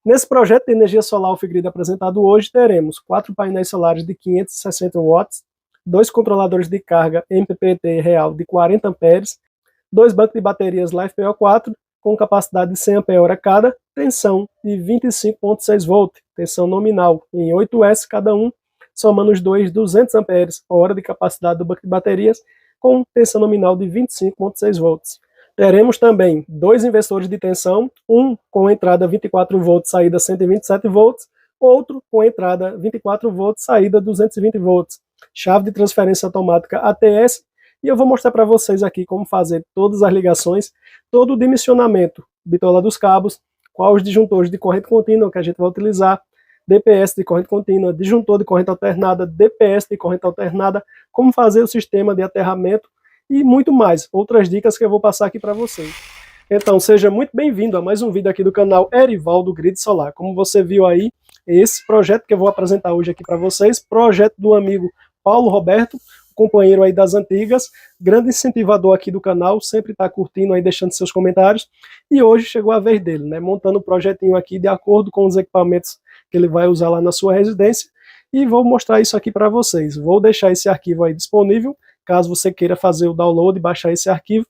Nesse projeto de energia solar off-grid apresentado hoje, teremos 4 painéis solares de 560 watts, 2 controladores de carga MPPT real de 40 amperes, 2 bancos de baterias LiFePO4 com capacidade de 100 Ah cada, tensão de 25.6 V, tensão nominal em 8S cada um, somando os dois 200 amperes hora de capacidade do banco de baterias com tensão nominal de 25.6 V. Teremos também 2 inversores de tensão, um com entrada 24 V, saída 127 V, outro com entrada 24 V, saída 220 V. Chave de transferência automática ATS, e eu vou mostrar para vocês aqui como fazer todas as ligações, todo o dimensionamento, bitola dos cabos, quais os disjuntores de corrente contínua que a gente vai utilizar, DPS de corrente contínua, disjuntor de corrente alternada, DPS de corrente alternada, como fazer o sistema de aterramento, e muito mais, outras dicas que eu vou passar aqui para vocês. Então, seja muito bem-vindo a mais um vídeo aqui do canal Erivaldo Grid Solar. Como você viu aí, esse projeto que eu vou apresentar hoje aqui para vocês, projeto do amigo Paulo Roberto, companheiro aí das antigas, grande incentivador aqui do canal, sempre está curtindo aí, deixando seus comentários, e hoje chegou a vez dele, né, montando um projetinho aqui de acordo com os equipamentos que ele vai usar lá na sua residência, e vou mostrar isso aqui para vocês. Vou deixar esse arquivo aí disponível, caso você queira fazer o download e baixar esse arquivo.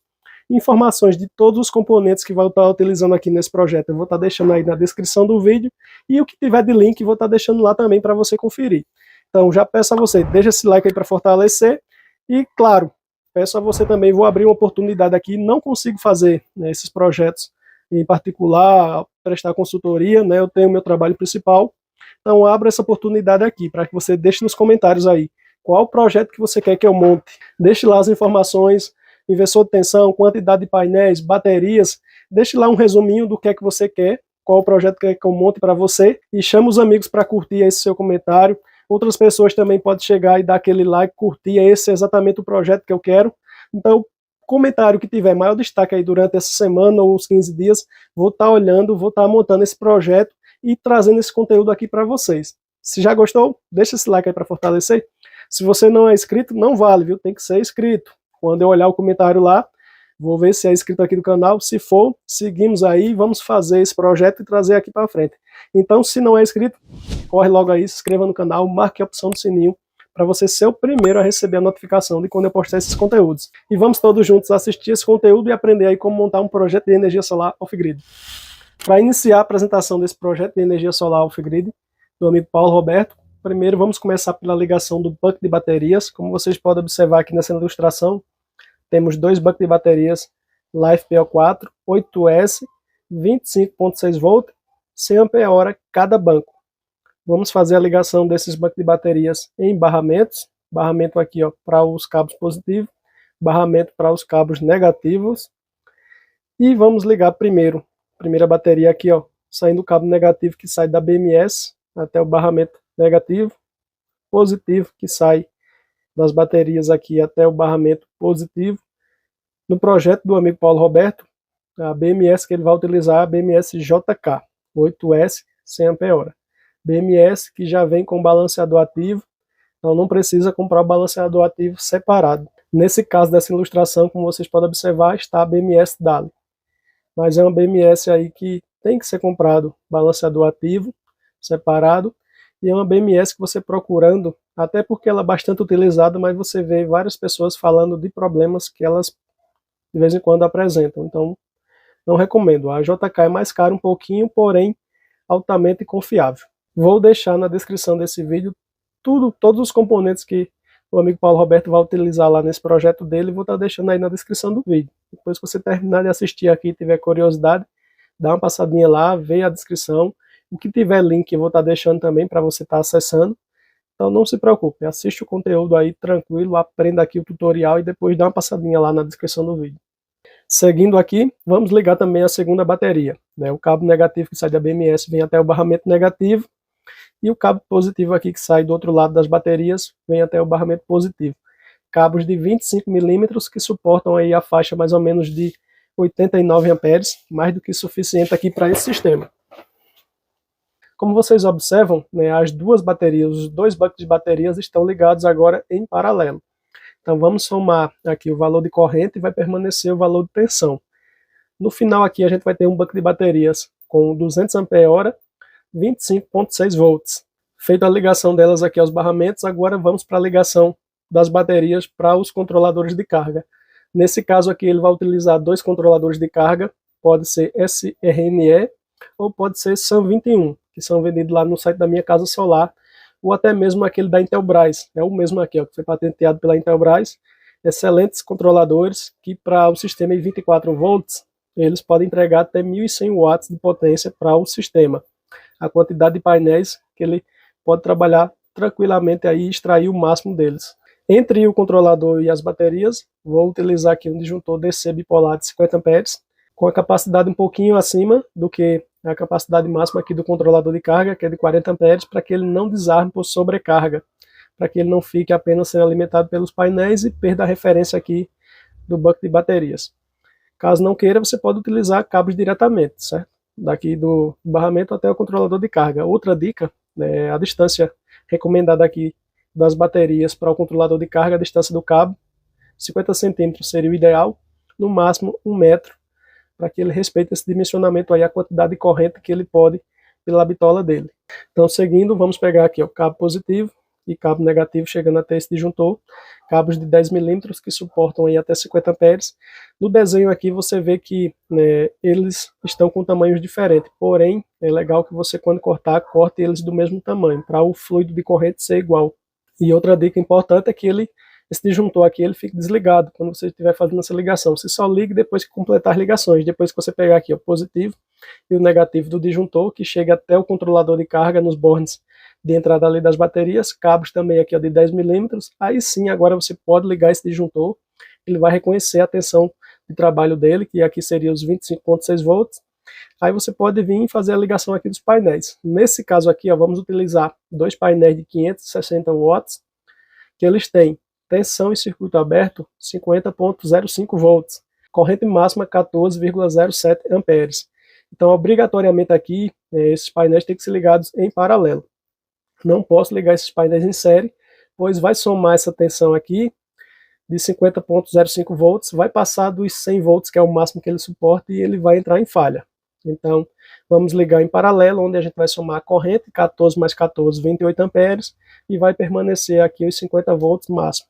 Informações de todos os componentes que vai estar utilizando aqui nesse projeto eu vou estar deixando aí na descrição do vídeo, e o que tiver de link vou estar deixando lá também para você conferir. Então já peço a você, deixa esse like aí para fortalecer, e claro, peço a você também, vou abrir uma oportunidade aqui, não consigo fazer, né, esses projetos em particular, prestar consultoria, né, eu tenho meu trabalho principal, então abro essa oportunidade aqui, para que você deixe nos comentários aí, qual o projeto que você quer que eu monte, deixe lá as informações, inversor de tensão, quantidade de painéis, baterias, deixe lá um resuminho do que é que você quer, qual o projeto que eu monte para você, e chame os amigos para curtir esse seu comentário. Outras pessoas também podem chegar e dar aquele like, curtir, esse é exatamente o projeto que eu quero. Então, comentário que tiver maior destaque aí durante essa semana ou os 15 dias, vou estar olhando, vou estar montando esse projeto e trazendo esse conteúdo aqui para vocês. Se já gostou, deixa esse like aí para fortalecer. Se você não é inscrito, não vale, viu? Tem que ser inscrito. Quando eu olhar o comentário lá, vou ver se é inscrito aqui do canal. Se for, seguimos aí, vamos fazer esse projeto e trazer aqui para frente. Então, se não é inscrito, corre logo aí, se inscreva no canal, marque a opção do sininho para você ser o primeiro a receber a notificação de quando eu postar esses conteúdos. E vamos todos juntos assistir esse conteúdo e aprender aí como montar um projeto de energia solar off-grid. Para iniciar a apresentação desse projeto de energia solar off-grid, do amigo Paulo Roberto, primeiro vamos começar pela ligação do banco de baterias. Como vocês podem observar aqui nessa ilustração, temos 2 bancos de baterias LiFePO4, 8S, 25.6 V, 100 Ah cada banco. Vamos fazer a ligação desses bancos de baterias em barramentos. Barramento aqui para os cabos positivos, barramento para os cabos negativos. E vamos ligar primeira bateria aqui, saindo o cabo negativo que sai da BMS até o barramento negativo, positivo que sai das baterias aqui até o barramento positivo. No projeto do amigo Paulo Roberto, a BMS que ele vai utilizar é a BMS JK, 8S 100 Ah. BMS que já vem com balanceador ativo, então não precisa comprar o balanceador ativo separado. Nesse caso dessa ilustração, como vocês podem observar, está a BMS DALI. Mas é uma BMS aí que tem que ser comprado balanceador ativo separado, e é uma BMS que você procurando, até porque ela é bastante utilizada, mas você vê várias pessoas falando de problemas que elas de vez em quando apresentam, então não recomendo. A JK é mais cara um pouquinho, porém altamente confiável. Vou deixar na descrição desse vídeo todos os componentes que o amigo Paulo Roberto vai utilizar lá nesse projeto dele, vou estar deixando aí na descrição do vídeo. Depois que você terminar de assistir aqui e tiver curiosidade, dá uma passadinha lá, vê a descrição. O que tiver link eu vou estar deixando também para você estar acessando. Então não se preocupe, assiste o conteúdo aí tranquilo, aprenda aqui o tutorial e depois dá uma passadinha lá na descrição do vídeo. Seguindo aqui, vamos ligar também a segunda bateria, né? O cabo negativo que sai da BMS vem até o barramento negativo, e o cabo positivo aqui que sai do outro lado das baterias vem até o barramento positivo. Cabos de 25 mm que suportam aí a faixa mais ou menos de 89 amperes, mais do que suficiente aqui para esse sistema. Como vocês observam, né, as duas baterias, os 2 bancos de baterias estão ligados agora em paralelo. Então vamos somar aqui o valor de corrente e vai permanecer o valor de tensão. No final aqui a gente vai ter um banco de baterias com 200 ampere-hora, 25,6 volts. Feita a ligação delas aqui aos barramentos, agora vamos para a ligação das baterias para os controladores de carga. Nesse caso aqui ele vai utilizar dois controladores de carga, pode ser SRNE ou pode ser SAM21, que são vendidos lá no site da Minha Casa Solar, ou até mesmo aquele da Intelbras, é o mesmo aqui, ó, que foi patenteado pela Intelbras. Excelentes controladores que para o sistema em 24 volts, eles podem entregar até 1.100 watts de potência para o sistema. A quantidade de painéis que ele pode trabalhar tranquilamente aí e extrair o máximo deles. Entre o controlador e as baterias, vou utilizar aqui um disjuntor DC bipolar de 50 amperes, com a capacidade um pouquinho acima do que a capacidade máxima aqui do controlador de carga, que é de 40 amperes, para que ele não desarme por sobrecarga, para que ele não fique apenas sendo alimentado pelos painéis e perda a referência aqui do banco de baterias. Caso não queira, você pode utilizar cabos diretamente, certo? Daqui do barramento até o controlador de carga. Outra dica, a distância recomendada aqui das baterias para o controlador de carga, a distância do cabo, 50 centímetros seria o ideal, no máximo 1 metro, para que ele respeite esse dimensionamento aí, a quantidade de corrente que ele pode pela bitola dele. Então, seguindo, vamos pegar aqui o cabo positivo e cabo negativo, chegando até esse disjuntor, cabos de 10 milímetros que suportam aí até 50 amperes. No desenho aqui você vê que eles estão com tamanhos diferentes, porém é legal que você, quando cortar, corte eles do mesmo tamanho, para o fluido de corrente ser igual. E outra dica importante é que esse disjuntor aqui ele fica desligado quando você estiver fazendo essa ligação. Você só liga depois que completar as ligações. Depois que você pegar aqui o positivo e o negativo do disjuntor, que chega até o controlador de carga nos bornes de entrada ali das baterias, cabos também aqui ó, de 10 milímetros, aí sim agora você pode ligar esse disjuntor, ele vai reconhecer a tensão de trabalho dele, que aqui seria os 25,6 volts. Aí você pode vir e fazer a ligação aqui dos painéis. Nesse caso aqui, ó, vamos utilizar dois painéis de 560 watts, que eles têm tensão em circuito aberto 50,05 volts, corrente máxima 14,07 amperes. Então, obrigatoriamente aqui, esses painéis têm que ser ligados em paralelo. Não posso ligar esses painéis em série, pois vai somar essa tensão aqui de 50,05 volts, vai passar dos 100 volts, que é o máximo que ele suporta, e ele vai entrar em falha. Então, vamos ligar em paralelo, onde a gente vai somar a corrente, 14 mais 14, 28 amperes, e vai permanecer aqui os 50 volts máximo.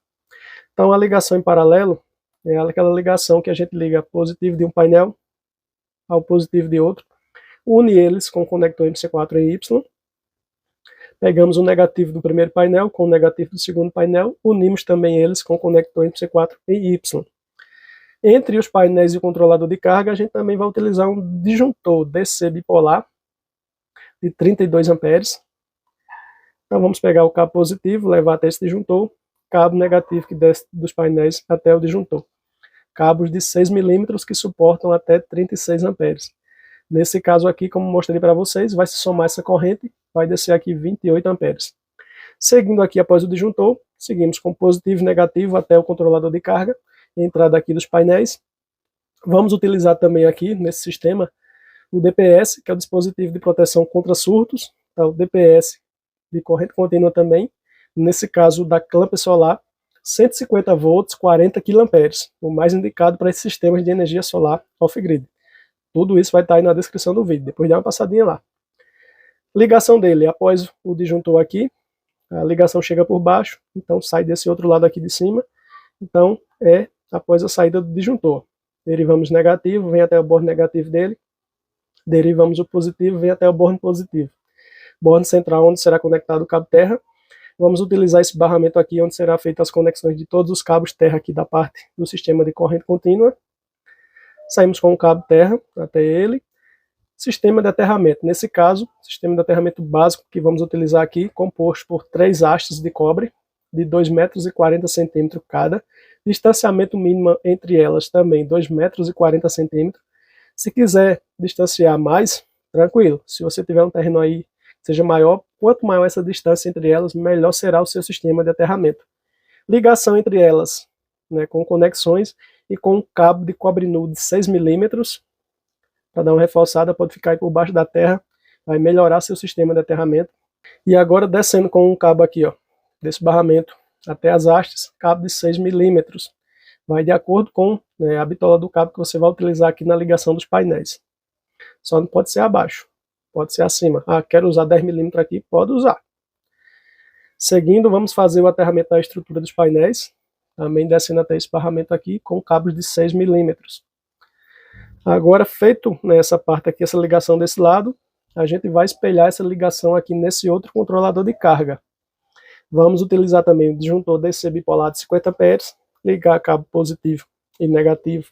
Então, a ligação em paralelo é aquela ligação que a gente liga positivo de um painel ao positivo de outro, une eles com o conector MC4 em Y, pegamos o negativo do primeiro painel com o negativo do segundo painel, unimos também eles com o conector MC4 em Y. Entre os painéis e o controlador de carga, a gente também vai utilizar um disjuntor DC bipolar de 32 amperes. Então vamos pegar o cabo positivo, levar até esse disjuntor, cabo negativo que desce dos painéis até o disjuntor. Cabos de 6 milímetros que suportam até 36 amperes. Nesse caso aqui, como mostrei para vocês, vai se somar essa corrente, vai descer aqui 28 amperes. Seguindo aqui após o disjuntor, seguimos com positivo e negativo até o controlador de carga, entrada aqui dos painéis. Vamos utilizar também aqui nesse sistema o DPS, que é o dispositivo de proteção contra surtos, então, o DPS de corrente contínua também, nesse caso da clamp solar, 150 volts, 40 kA, o mais indicado para esses sistemas de energia solar off-grid. Tudo isso vai estar aí na descrição do vídeo, depois dá uma passadinha lá. Ligação dele, após o disjuntor aqui, a ligação chega por baixo, então sai desse outro lado aqui de cima, então é após a saída do disjuntor. Derivamos negativo, vem até o borne negativo dele, derivamos o positivo, vem até o borne positivo. Borne central, onde será conectado o cabo terra. Vamos utilizar esse barramento aqui, onde será feitas as conexões de todos os cabos terra aqui da parte do sistema de corrente contínua. Saímos com o cabo terra até ele. Sistema de aterramento. Nesse caso, sistema de aterramento básico que vamos utilizar aqui, composto por 3 hastes de cobre, de 2,40 m cada. Distanciamento mínimo entre elas também 2,40 m. Se quiser distanciar mais, tranquilo. Se você tiver um terreno aí que seja maior, quanto maior essa distância entre elas, melhor será o seu sistema de aterramento. Ligação entre elas, com conexões e com um cabo de cobre nu de 6 milímetros, para dar uma reforçada, pode ficar aí por baixo da terra, vai melhorar seu sistema de aterramento. E agora descendo com um cabo aqui, ó, desse barramento até as hastes, cabo de 6 milímetros. Vai de acordo com, né, a bitola do cabo que você vai utilizar aqui na ligação dos painéis. Só não pode ser abaixo, pode ser acima. Ah, quero usar 10 milímetros aqui, pode usar. Seguindo, vamos fazer o aterramento da estrutura dos painéis, também descendo até esse barramento aqui com cabos de 6 milímetros. Agora, feito nessa parte aqui, essa ligação desse lado, a gente vai espelhar essa ligação aqui nesse outro controlador de carga. Vamos utilizar também o disjuntor DC bipolar de 50 amperes, ligar cabo positivo e negativo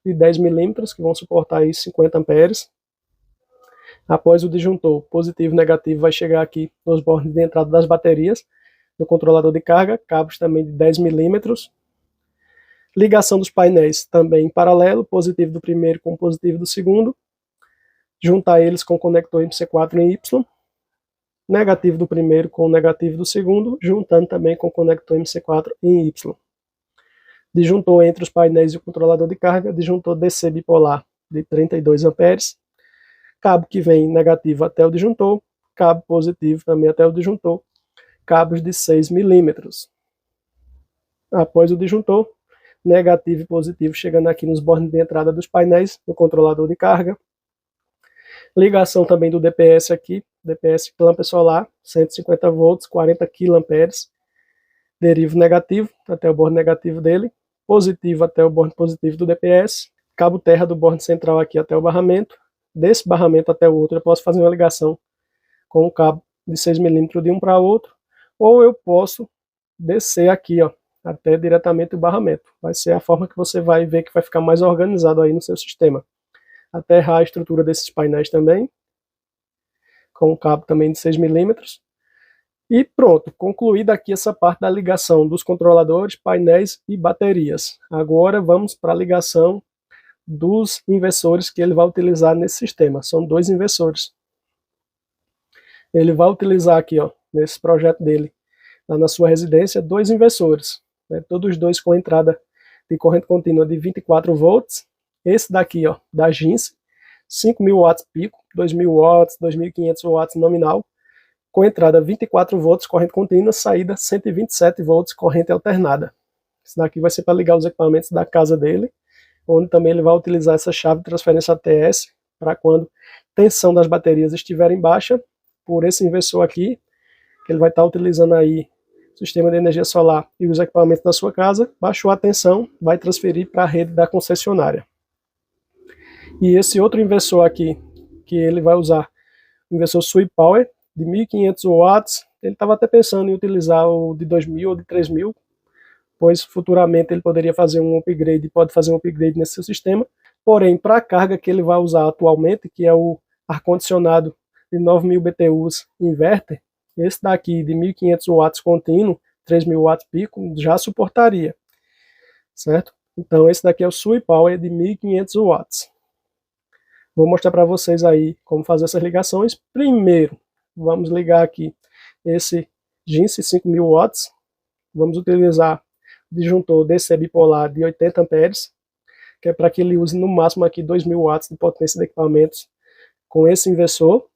de 10 milímetros, que vão suportar aí 50 amperes. Após o disjuntor positivo e negativo, vai chegar aqui nos bornes de entrada das baterias, no controlador de carga, cabos também de 10 milímetros. Ligação dos painéis também em paralelo, positivo do primeiro com positivo do segundo. Juntar eles com o conector MC4 em Y. Negativo do primeiro com o negativo do segundo, juntando também com o conector MC4 em Y. Disjuntor entre os painéis e o controlador de carga, disjuntor DC bipolar de 32 amperes. Cabo que vem negativo até o disjuntor, cabo positivo também até o disjuntor, cabos de 6 milímetros. Após o disjuntor, negativo e positivo chegando aqui nos bornes de entrada dos painéis, no controlador de carga. Ligação também do DPS aqui, DPS lâmpada solar, 150 volts, 40 kA, derivo negativo até o borne negativo dele, positivo até o borne positivo do DPS, cabo terra do borne central aqui até o barramento, desse barramento até o outro eu posso fazer uma ligação com um cabo de 6 milímetros de um para outro, ou eu posso descer aqui, ó, até diretamente o barramento. Vai ser a forma que você vai ver que vai ficar mais organizado aí no seu sistema. Aterrar a estrutura desses painéis também, com um cabo também de 6 milímetros. E pronto, concluída aqui essa parte da ligação dos controladores, painéis e baterias. Agora vamos para a ligação dos inversores que ele vai utilizar nesse sistema. São 2 inversores. Ele vai utilizar aqui, ó, nesse projeto dele, lá na sua residência, 2 inversores, né, todos dois com entrada de corrente contínua de 24 volts. Esse daqui, ó, da Ginse, 5.000 watts pico, 2.000 watts, 2.500 watts nominal, com entrada 24 volts corrente contínua, saída 127 volts corrente alternada. Esse daqui vai ser para ligar os equipamentos da casa dele, onde também ele vai utilizar essa chave de transferência ATS para quando a tensão das baterias estiverem baixa, por esse inversor aqui, que ele vai estar utilizando aí o sistema de energia solar e os equipamentos da sua casa, baixou a tensão, vai transferir para a rede da concessionária. E esse outro inversor aqui, que ele vai usar, o inversor Sweep Power, de 1.500 watts, ele estava até pensando em utilizar o de 2.000 ou de 3.000, pois futuramente ele poderia fazer um upgrade, pode fazer um upgrade nesse seu sistema. Porém, para a carga que ele vai usar atualmente, que é o ar-condicionado de 9.000 BTUs inverter, esse daqui de 1.500 watts contínuo, 3.000 watts pico, já suportaria, certo? Então esse daqui é o Sweep Power de 1.500 watts. Vou mostrar para vocês aí como fazer essas ligações. Primeiro, vamos ligar aqui esse Ginse 5.000 watts. Vamos utilizar o disjuntor DC bipolar de 80 amperes, que é para que ele use no máximo aqui 2.000 watts de potência de equipamentos com esse inversor.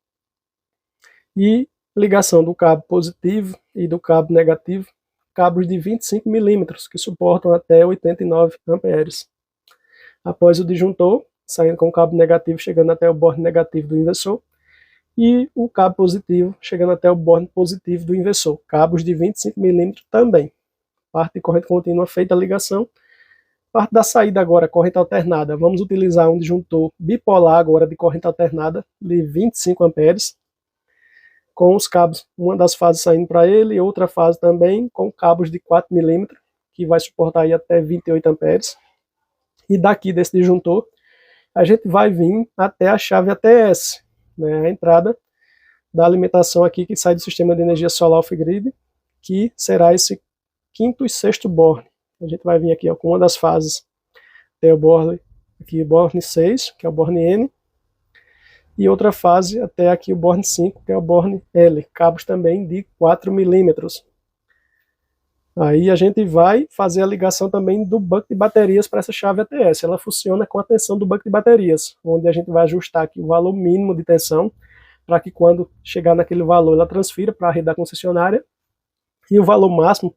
E ligação do cabo positivo e do cabo negativo, cabos de 25 milímetros, que suportam até 89 amperes. Após o disjuntor, saindo com o cabo negativo, chegando até o borne negativo do inversor, e o cabo positivo, chegando até o borne positivo do inversor, cabos de 25 milímetros também. Parte de corrente contínua feita a ligação. Parte da saída agora, corrente alternada, vamos utilizar um disjuntor bipolar agora de corrente alternada de 25 amperes, com os cabos, uma das fases saindo para ele e outra fase também com cabos de 4 milímetros, que vai suportar aí até 28 amperes. E daqui desse disjuntor, a gente vai vir até a chave ATS, né, a entrada da alimentação aqui que sai do sistema de energia solar off-grid, que será esse quinto e sexto borne. A gente vai vir aqui, ó, com uma das fases, tem o borne, aqui, borne 6, que é o borne N, e outra fase até aqui o borne 5, que é o borne L, cabos também de 4 milímetros. Aí a gente vai fazer a ligação também do banco de baterias para essa chave ATS. Ela funciona com a tensão do banco de baterias, onde a gente vai ajustar aqui o valor mínimo de tensão, para que quando chegar naquele valor ela transfira para a rede da concessionária, e o valor máximo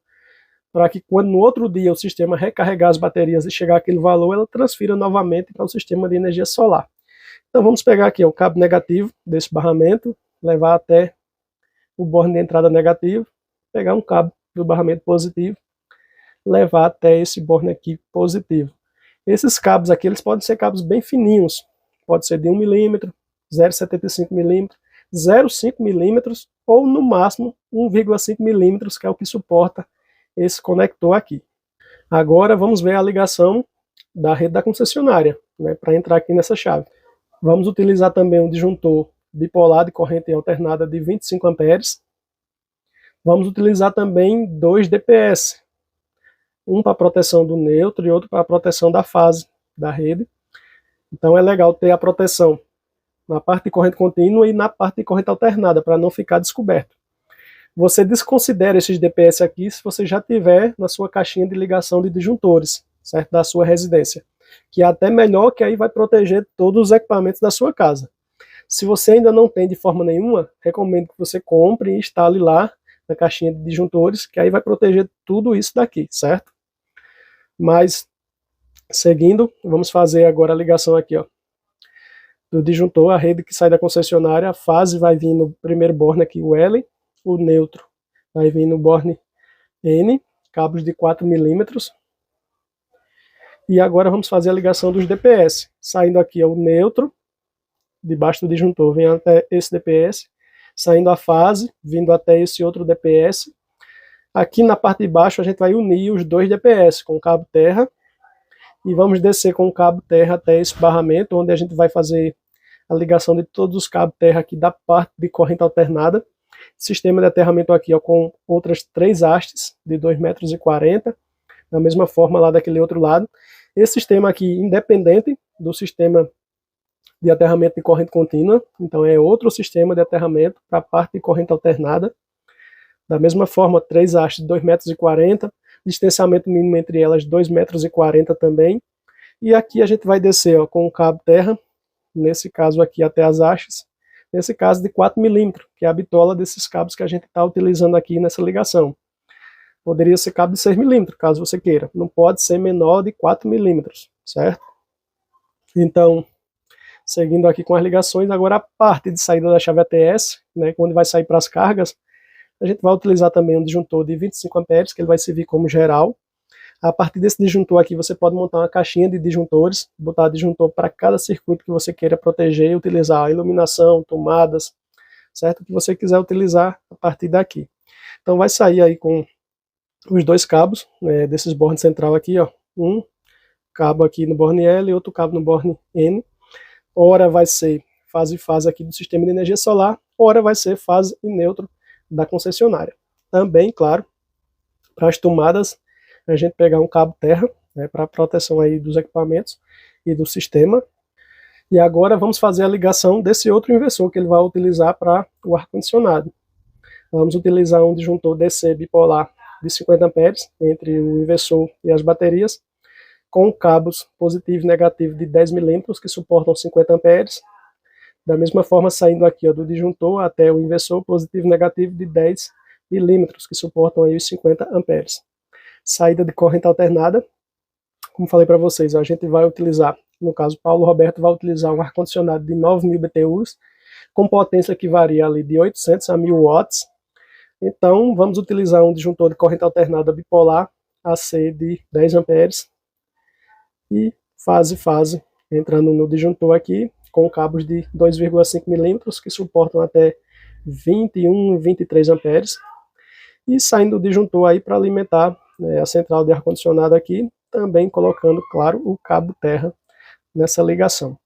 para que quando no outro dia o sistema recarregar as baterias e chegar aquele valor, ela transfira novamente para o sistema de energia solar. Então vamos pegar aqui o cabo negativo desse barramento, levar até o borne de entrada negativo, pegar um cabo do barramento positivo, levar até esse borne aqui positivo. Esses cabos aqui, eles podem ser cabos bem fininhos, pode ser de 1 mm, 0,75 mm, 0,5 mm ou no máximo 1,5 mm, que é o que suporta esse conector aqui. Agora vamos ver a ligação da rede da concessionária, né, para entrar aqui nessa chave. Vamos utilizar também um disjuntor bipolar de corrente alternada de 25 amperes. Vamos utilizar também 2 DPS, um para proteção do neutro e outro para proteção da fase da rede. Então é legal ter a proteção na parte de corrente contínua e na parte de corrente alternada, para não ficar descoberto. Você desconsidera esses DPS aqui se você já tiver na sua caixinha de ligação de disjuntores, certo? Da sua residência, que é até melhor, que aí vai proteger todos os equipamentos da sua casa. Se você ainda não tem de forma nenhuma, recomendo que você compre e instale lá na caixinha de disjuntores, que aí vai proteger tudo isso daqui, certo? Mas, seguindo, vamos fazer agora a ligação aqui, ó, do disjuntor, a rede que sai da concessionária. A fase vai vir no primeiro borne aqui, o L, o neutro vai vir no borne N, cabos de 4 mm. E agora vamos fazer a ligação dos DPS. Saindo aqui o neutro, debaixo do disjuntor, vem até esse DPS. Saindo a fase, vindo até esse outro DPS. Aqui na parte de baixo a gente vai unir os 2 DPS com o cabo terra. E vamos descer com o cabo terra até esse barramento, onde a gente vai fazer a ligação de todos os cabos terra aqui da parte de corrente alternada. Sistema de aterramento aqui, ó, com outras 3 hastes de 2,40 m, da mesma forma lá daquele outro lado. Esse sistema aqui independente do sistema de aterramento de corrente contínua, então é outro sistema de aterramento para a parte de corrente alternada. Da mesma forma, 3 hastes de 2,40 m, distanciamento mínimo entre elas 2,40 m também. E aqui a gente vai descer, ó, com o cabo terra, nesse caso aqui até as hastes, nesse caso de 4 mm, que é a bitola desses cabos que a gente está utilizando aqui nessa ligação. Poderia ser cabo de 6 mm, caso você queira. Não pode ser menor de 4 mm, certo? Então, seguindo aqui com as ligações, agora a parte de saída da chave ATS, né, quando vai sair para as cargas, a gente vai utilizar também um disjuntor de 25 amperes, que ele vai servir como geral. A partir desse disjuntor aqui, você pode montar uma caixinha de disjuntores, botar disjuntor para cada circuito que você queira proteger e utilizar iluminação, tomadas, certo? O que você quiser utilizar a partir daqui. Então vai sair aí com os 2 cabos, né, desses bornes central aqui, ó, um cabo aqui no borne L e outro cabo no borne N. Ora vai ser fase e fase aqui do sistema de energia solar, ora vai ser fase e neutro da concessionária. Também, claro, para as tomadas, a gente pegar um cabo terra, né, para proteção aí dos equipamentos e do sistema. E agora vamos fazer a ligação desse outro inversor que ele vai utilizar para o ar-condicionado. Vamos utilizar um disjuntor DC bipolar de 50 amperes entre o inversor e as baterias, com cabos positivo e negativo de 10 mm que suportam 50 amperes. Da mesma forma, saindo aqui, ó, do disjuntor até o inversor, positivo e negativo de 10 mm que suportam aí os 50 amperes. Saída de corrente alternada, como falei para vocês, a gente vai utilizar, no caso Paulo Roberto vai utilizar um ar-condicionado de 9.000 BTUs, com potência que varia ali de 800 a 1.000 watts. Então vamos utilizar um disjuntor de corrente alternada bipolar AC de 10 amperes e fase entrando no disjuntor aqui, com cabos de 2,5 mm que suportam até 21, 23 amperes. E saindo do disjuntor aí para alimentar, né, a central de ar-condicionado aqui, também colocando, claro, o cabo terra nessa ligação.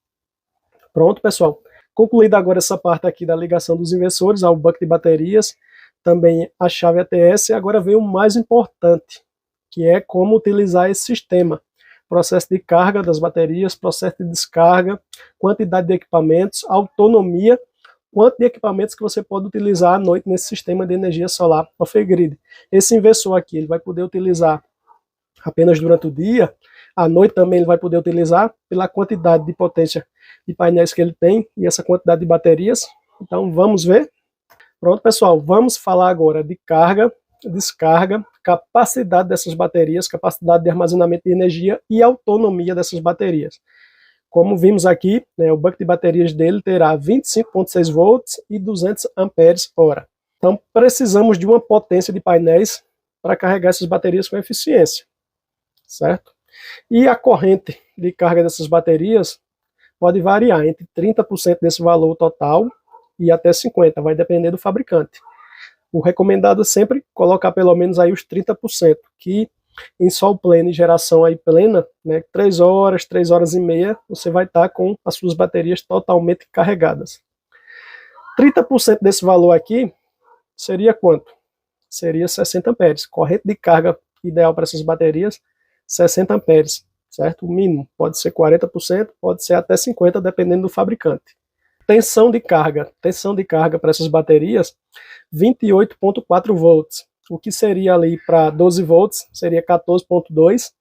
Pronto, pessoal. Concluída agora essa parte aqui da ligação dos inversores ao banco de baterias, também a chave ATS, agora vem o mais importante, que é como utilizar esse sistema. Processo de carga das baterias, processo de descarga, quantidade de equipamentos, autonomia, quanto de equipamentos que você pode utilizar à noite nesse sistema de energia solar off-grid. Esse inversor aqui, ele vai poder utilizar apenas durante o dia, à noite também ele vai poder utilizar pela quantidade de potência de painéis que ele tem e essa quantidade de baterias. Então vamos ver. Pronto, pessoal, vamos falar agora de carga descarga, capacidade dessas baterias, capacidade de armazenamento de energia e autonomia dessas baterias. Como vimos aqui, né, o banco de baterias dele terá 25,6 volts e 200 amperes-hora. Então precisamos de uma potência de painéis para carregar essas baterias com eficiência, certo? E a corrente de carga dessas baterias pode variar entre 30% desse valor total e até 50%, vai depender do fabricante. O recomendado é sempre colocar pelo menos aí os 30%, que em sol pleno e geração aí plena, né, 3 horas e meia, você vai estar com as suas baterias totalmente carregadas. 30% desse valor aqui seria quanto? Seria 60 amperes. Corrente de carga ideal para essas baterias, 60 amperes, certo? O mínimo pode ser 40%, pode ser até 50%, dependendo do fabricante. Tensão de carga para essas baterias, 28,4 volts. O que seria ali para 12 volts, seria 14,2.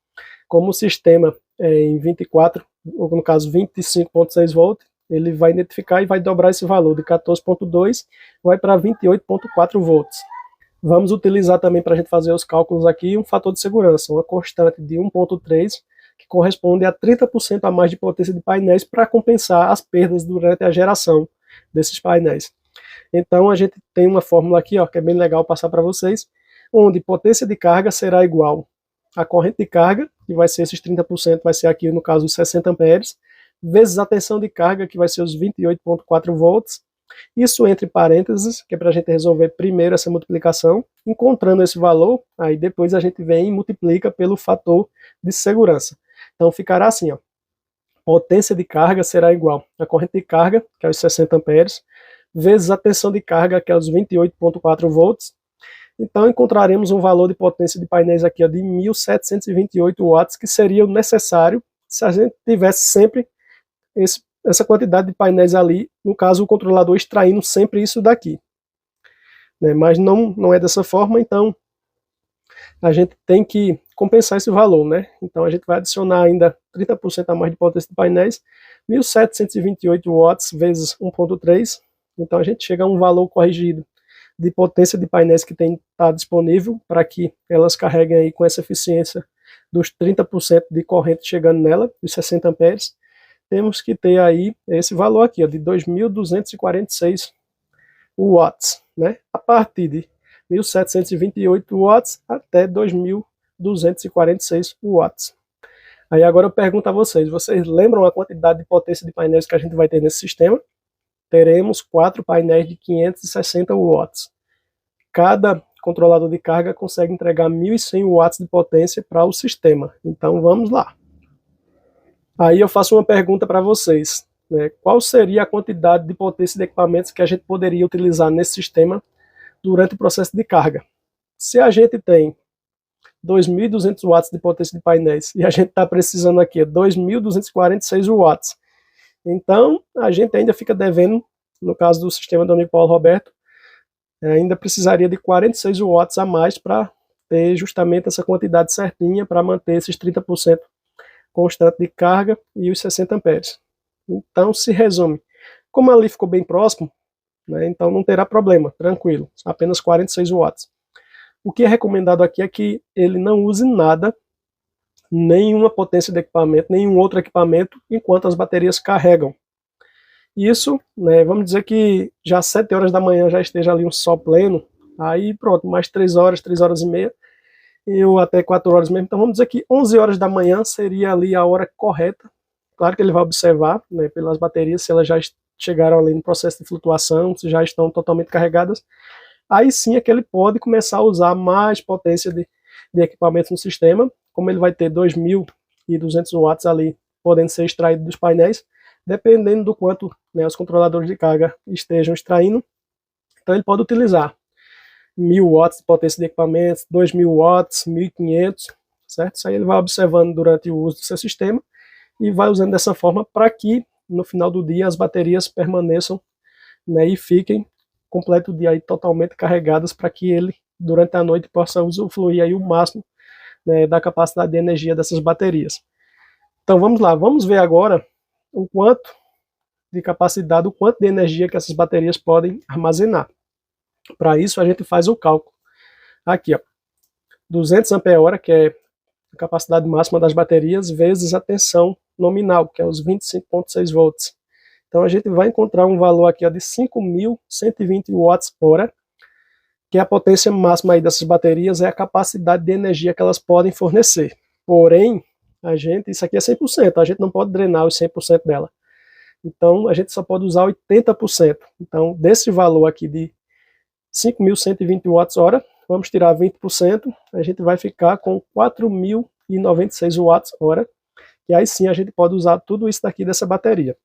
Como o sistema é em 24, ou no caso 25,6 volts, ele vai identificar e vai dobrar esse valor de 14,2, vai para 28,4 volts. Vamos utilizar também para a gente fazer os cálculos aqui um fator de segurança, uma constante de 1,3, que corresponde a 30% a mais de potência de painéis para compensar as perdas durante a geração desses painéis. Então a gente tem uma fórmula aqui, ó, que é bem legal passar para vocês, onde potência de carga será igual a corrente de carga, que vai ser esses 30%, vai ser aqui no caso os 60 amperes, vezes a tensão de carga, que vai ser os 28,4 volts, isso entre parênteses, que é para a gente resolver primeiro essa multiplicação, encontrando esse valor, aí depois a gente vem e multiplica pelo fator de segurança. Então ficará assim, ó, potência de carga será igual a corrente de carga, que é os 60 amperes, vezes a tensão de carga, que é os 28,4 volts. Então encontraremos um valor de potência de painéis aqui ó, de 1.728 watts, que seria o necessário se a gente tivesse sempre essa quantidade de painéis ali, no caso o controlador extraindo sempre isso daqui. Né? Mas não é dessa forma, então a gente tem que compensar esse valor, né? Então a gente vai adicionar ainda 30% a mais de potência de painéis, 1.728 watts vezes 1,3, então a gente chega a um valor corrigido de potência de painéis que está disponível para que elas carreguem aí com essa eficiência dos 30% de corrente chegando nela, os 60 amperes, temos que ter aí esse valor aqui, ó, de 2.246 watts, né? A partir de 1.728 watts até 2.246 watts. Aí agora eu pergunto a vocês lembram a quantidade de potência de painéis que a gente vai ter nesse sistema? Teremos 4 painéis de 560 watts. Cada controlador de carga consegue entregar 1.100 watts de potência para o sistema. Então vamos lá. Aí eu faço uma pergunta para vocês, né? Qual seria a quantidade de potência de equipamentos que a gente poderia utilizar nesse sistema durante o processo de carga? Se a gente tem 2.200 watts de potência de painéis e a gente está precisando aqui 2.246 watts, então a gente ainda fica devendo, no caso do sistema do amigo Paulo Roberto, ainda precisaria de 46 watts a mais para ter justamente essa quantidade certinha para manter esses 30% constante de carga e os 60 amperes. Então se resume, como ali ficou bem próximo, né, então não terá problema, tranquilo, apenas 46 watts. O que é recomendado aqui é que ele não use nada, nenhuma potência de equipamento, nenhum outro equipamento, enquanto as baterias carregam. Isso, né, vamos dizer que já às 7 horas da manhã já esteja ali um sol pleno, aí pronto, mais 3 horas e meia, ou até 4 horas mesmo, então vamos dizer que 11 horas da manhã seria ali a hora correta. Claro que ele vai observar, né, pelas baterias se elas já chegaram ali no processo de flutuação, se já estão totalmente carregadas, aí sim é que ele pode começar a usar mais potência de equipamentos no sistema, como ele vai ter 2.200 watts ali podendo ser extraído dos painéis, dependendo do quanto, né, os controladores de carga estejam extraindo, então ele pode utilizar 1.000 watts de potência de equipamentos, 2.000 watts, 1.500, certo? Isso aí ele vai observando durante o uso do seu sistema e vai usando dessa forma para que no final do dia as baterias permaneçam, né, e fiquem completo dia aí totalmente carregadas para que ele durante a noite possa usufruir aí o máximo, né, da capacidade de energia dessas baterias. Então vamos lá, vamos ver agora o quanto de capacidade, o quanto de energia que essas baterias podem armazenar. Para isso a gente faz o cálculo. Aqui, ó, 200 ampere-hora, que é a capacidade máxima das baterias, vezes a tensão nominal, que é os 25,6 volts. Então a gente vai encontrar um valor aqui ó, de 5.120 watts-hora, que é a potência máxima aí dessas baterias, é a capacidade de energia que elas podem fornecer. Porém, isso aqui é 100%, a gente não pode drenar os 100% dela. Então a gente só pode usar 80%. Então desse valor aqui de 5.120 watts-hora, vamos tirar 20%, a gente vai ficar com 4.096 watts-hora, e aí sim a gente pode usar tudo isso daqui dessa bateria.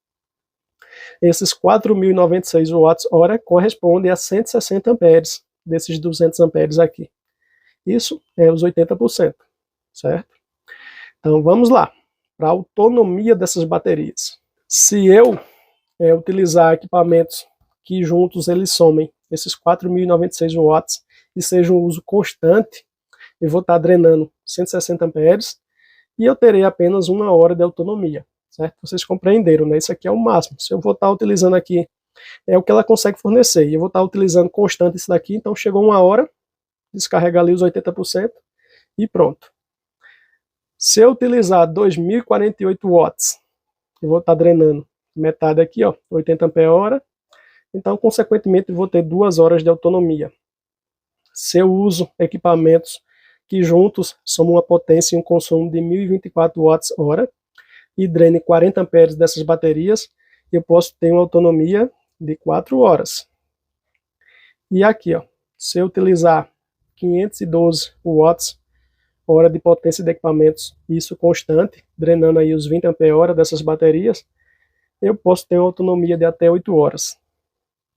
Esses 4.096 watts-hora correspondem a 160 amperes, desses 200 amperes aqui. Isso é os 80%, certo? Então vamos lá, para a autonomia dessas baterias. Se eu utilizar equipamentos que juntos eles somem esses 4.096 watts e seja um uso constante, eu vou estar drenando 160 amperes e eu terei apenas 1 hora de autonomia, certo? Vocês compreenderam, né? Isso aqui é o máximo. Se eu vou estar utilizando aqui, é o que ela consegue fornecer, e eu vou estar utilizando constante isso daqui, então chegou 1 hora, descarrega ali os 80% e pronto. Se eu utilizar 2.048 watts, eu vou estar drenando metade aqui, ó, 80 ampere-hora, então consequentemente eu vou ter 2 horas de autonomia. Se eu uso equipamentos que juntos somam uma potência e um consumo de 1.024 watts-hora e drene 40 amperes dessas baterias, eu posso ter uma autonomia de 4 horas. E aqui, ó, se eu utilizar 512 watts-hora de potência de equipamentos, isso constante, drenando aí os 20 ampere-hora dessas baterias, eu posso ter uma autonomia de até 8 horas.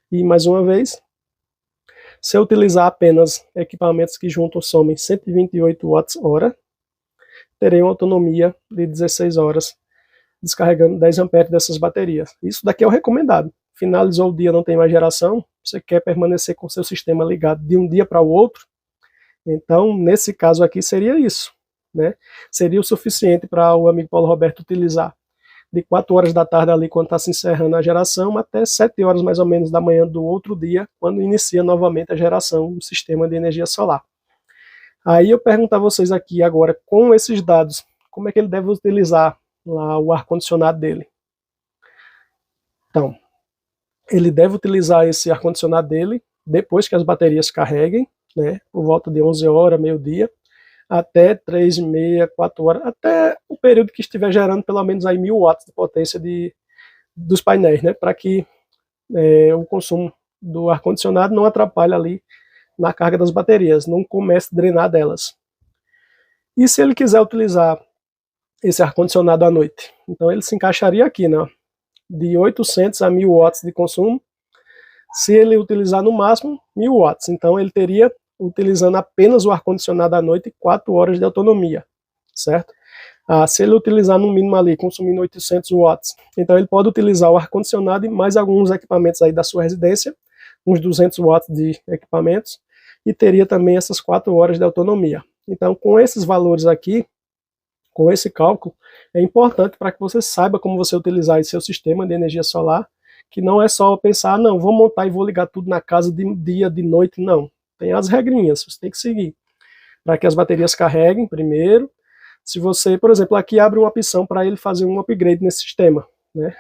E mais uma vez, se eu utilizar apenas equipamentos que juntos somem 128 watts-hora, terei uma autonomia de 16 horas, descarregando 10 amperes dessas baterias. Isso daqui é o recomendado. Finalizou o dia, não tem mais geração, você quer permanecer com o seu sistema ligado de um dia para o outro, então nesse caso aqui seria isso, né? Seria o suficiente para o amigo Paulo Roberto utilizar de 4 horas da tarde ali quando está se encerrando a geração, até 7 horas mais ou menos da manhã do outro dia, quando inicia novamente a geração do sistema de energia solar. Aí eu pergunto a vocês aqui agora, com esses dados, como é que ele deve utilizar lá o ar-condicionado dele? Então, ele deve utilizar esse ar-condicionado dele depois que as baterias carreguem, né, por volta de 11 horas, meio-dia, até 3h30, 4 horas, até o período que estiver gerando pelo menos aí 1.000 watts de potência dos painéis, né, para que o consumo do ar-condicionado não atrapalhe ali na carga das baterias, não comece a drenar delas. E se ele quiser utilizar esse ar-condicionado à noite? Então ele se encaixaria aqui, né, de 800 a 1.000 watts de consumo, se ele utilizar no máximo 1.000 watts, então ele teria, utilizando apenas o ar-condicionado à noite, 4 horas de autonomia, certo? Se ele utilizar no mínimo ali, consumindo 800 watts, então ele pode utilizar o ar-condicionado e mais alguns equipamentos aí da sua residência, uns 200 watts de equipamentos, e teria também essas 4 horas de autonomia. Então com esses valores aqui, com esse cálculo, é importante para que você saiba como você utilizar esse seu sistema de energia solar, que não é só pensar, não, vou montar e vou ligar tudo na casa de dia, de noite, não. Tem as regrinhas, você tem que seguir, para que as baterias carreguem primeiro. Se você, por exemplo, aqui abre uma opção para ele fazer um upgrade nesse sistema, né?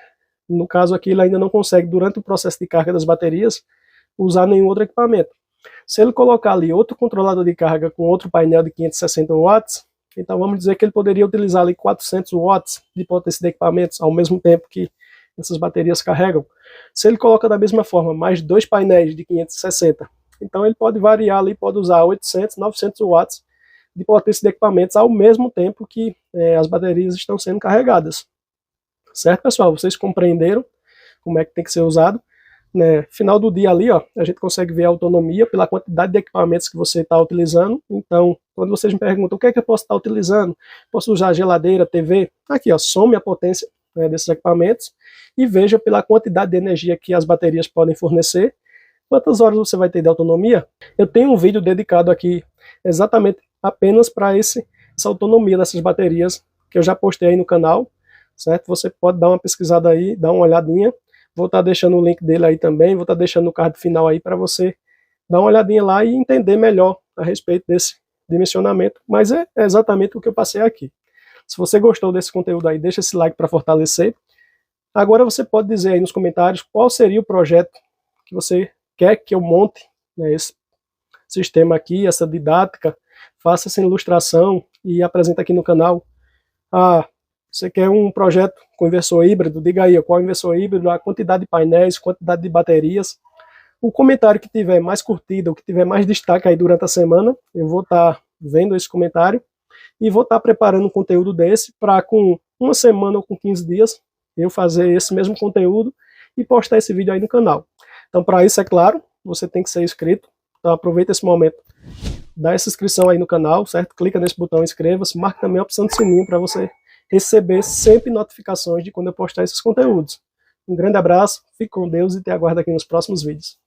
No caso aqui ele ainda não consegue, durante o processo de carga das baterias, usar nenhum outro equipamento. Se ele colocar ali outro controlador de carga com outro painel de 560 watts, então vamos dizer que ele poderia utilizar ali 400 watts de potência de equipamentos ao mesmo tempo que essas baterias carregam. Se ele coloca da mesma forma mais 2 painéis de 560, então ele pode variar ali, pode usar 800, 900 watts de potência de equipamentos ao mesmo tempo que as baterias estão sendo carregadas. Certo, pessoal? Vocês compreenderam como é que tem que ser usado? Né? Final do dia ali, ó, a gente consegue ver a autonomia pela quantidade de equipamentos que você está utilizando. Então, quando vocês me perguntam o que é que eu posso estar utilizando, posso usar geladeira, TV, aqui ó, some a potência desses equipamentos e veja pela quantidade de energia que as baterias podem fornecer, quantas horas você vai ter de autonomia. Eu tenho um vídeo dedicado aqui exatamente apenas para essa autonomia dessas baterias, que eu já postei aí no canal, certo? Você pode dar uma pesquisada aí, dar uma olhadinha. Vou estar deixando o link dele aí também, vou estar deixando no card final aí para você dar uma olhadinha lá e entender melhor a respeito desse dimensionamento, mas é exatamente o que eu passei aqui. Se você gostou desse conteúdo aí, deixa esse like para fortalecer. Agora você pode dizer aí nos comentários qual seria o projeto que você quer que eu monte, né, esse sistema aqui, essa didática, faça essa ilustração e apresente aqui no canal. Ah, você quer um projeto com inversor híbrido? Diga aí qual inversor híbrido, a quantidade de painéis, quantidade de baterias. O comentário que tiver mais curtido, o que tiver mais destaque aí durante a semana, eu vou estar vendo esse comentário e vou estar preparando um conteúdo desse para com uma semana ou com 15 dias eu fazer esse mesmo conteúdo e postar esse vídeo aí no canal. Então, para isso, é claro, você tem que ser inscrito. Então, aproveita esse momento, dá essa inscrição aí no canal, certo? Clica nesse botão inscreva-se, marca também a opção do sininho para você receber sempre notificações de quando eu postar esses conteúdos. Um grande abraço, fique com Deus e te aguardo aqui nos próximos vídeos.